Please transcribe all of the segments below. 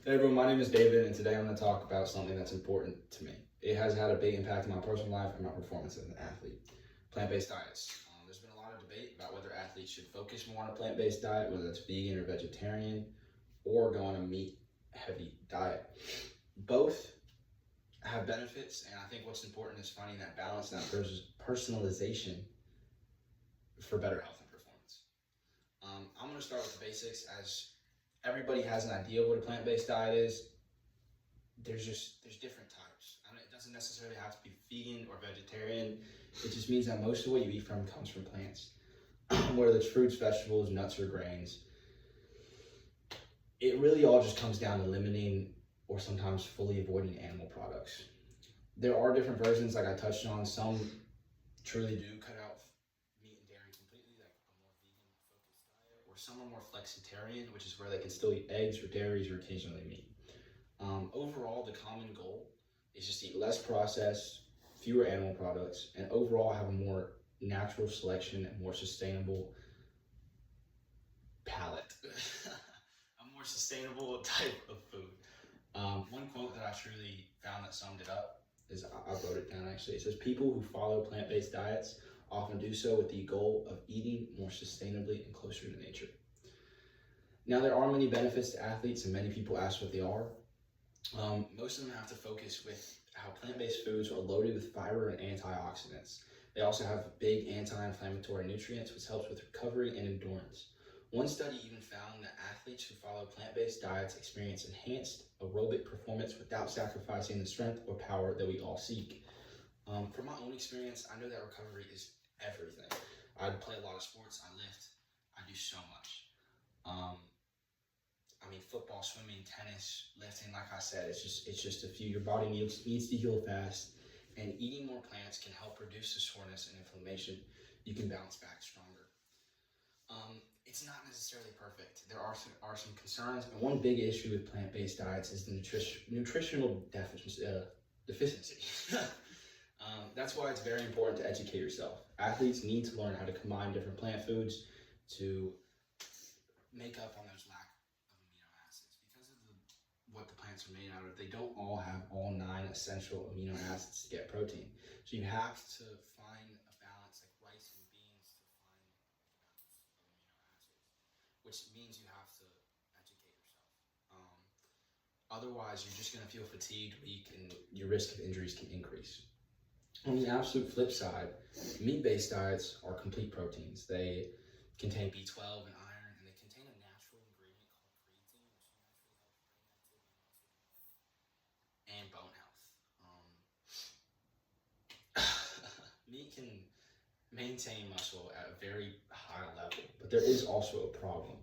Hey everyone, my name is David, and today I'm going to talk about something that's important to me. It has had a big impact on my personal life and my performance as an athlete. Plant-based diets. There's been a lot of debate about whether athletes should focus more on a plant-based diet, whether that's vegan or vegetarian, or go on a meat-heavy diet. Both have benefits, and I think what's important is finding that balance and that personalization for better health and performance. I'm going to start with the basics, as everybody has an idea of what a plant-based diet is. There's different types. It doesn't necessarily have to be vegan or vegetarian. It just means that most of what you eat comes from plants, whether it's fruits, vegetables, nuts, or grains. It really all just comes down to limiting or sometimes fully avoiding animal products. There are different versions, like I touched on. Some truly do cut out meat and dairy completely, like a more vegan-focused diet, or some are more flexitarian, which is where they can still eat eggs or dairies or occasionally meat. Overall, the common goal is just to eat less processed, fewer animal products, and overall have a more natural selection and more sustainable palate. A more sustainable type of food. One quote that I truly found that summed it up is, I wrote it down actually. It says, "People who follow plant-based diets often do so with the goal of eating more sustainably and closer to nature." Now, there are many benefits to athletes, and many people ask what they are. Most of them have to focus with how plant-based foods are loaded with fiber and antioxidants. They also have big anti-inflammatory nutrients, which helps with recovery and endurance. One study even found that athletes who follow plant-based diets experience enhanced aerobic performance without sacrificing the strength or power that we all seek. From my own experience, I know that recovery is everything. I play a lot of sports, I lift, I do so much. Football, swimming, tennis, lifting, like I said, it's just a few. Your body needs to heal fast, and eating more plants can help reduce the soreness and inflammation. You can bounce back stronger. It's not necessarily perfect. There are some concerns, and one big issue with plant-based diets is the nutritional deficiency. That's why it's very important to educate yourself. Athletes need to learn how to combine different plant foods to make up on those lack of amino acids. Because of what the plants are made out of, they don't all have all 9 essential amino acids to get protein. So you have to find a balance, like rice and beans, to find the balance of amino acids, which means you have to educate yourself. Otherwise, you're just going to feel fatigued, weak, and your risk of injuries can increase. On the absolute flip side, meat-based diets are complete proteins. They contain B12 and iron, and they contain a natural ingredient called creatine, which naturally helps brain activity, muscle development, and bone health. Meat can maintain muscle at a very high level, but there is also a problem.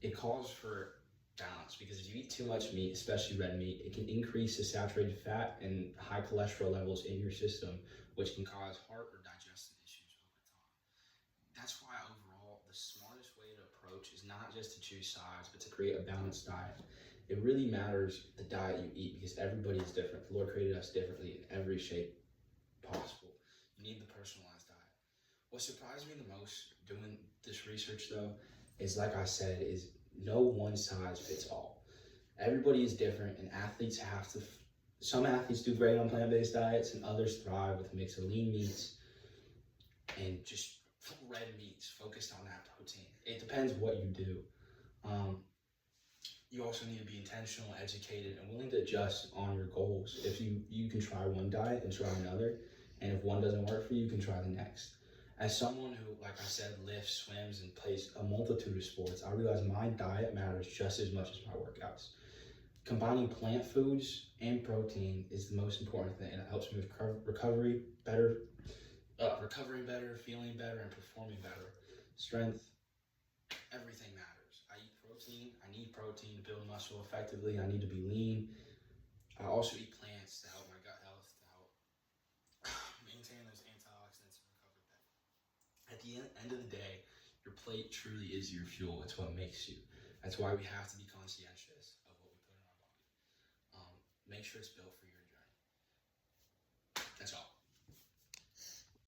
It calls for balance, because if you eat too much meat, especially red meat, it can increase the saturated fat and high cholesterol levels in your system, which can cause heart or digestive issues over time. That's why overall, the smartest way to approach is not just to choose sides, but to create a balanced diet. It really matters the diet you eat, because everybody is different. The Lord created us differently in every shape possible. You need the personalized diet. What surprised me the most doing this research, though, is, like I said, is no one size fits all. Everybody is different, and athletes have to. Some athletes do great on plant-based diets, and others thrive with a mix of lean meats and just red meats, focused on that protein. It depends what you do. You also need to be intentional, educated, and willing to adjust on your goals. If you can try one diet and try another, and if one doesn't work for you, you can try the next. As someone who, like I said, lifts, swims, and plays a multitude of sports, I realize my diet matters just as much as my workouts. Combining plant foods and protein is the most important thing, and it helps me with recovering better, feeling better, and performing better. Strength, everything matters. I eat protein. I need protein to build muscle effectively. I need to be lean. I also eat plants to help my gut health, to help maintain those antioxidants and recover better. At the end of the day, your plate truly is your fuel. It's what makes you. That's why we have to be conscientious of what we put in our body. Make sure it's built for your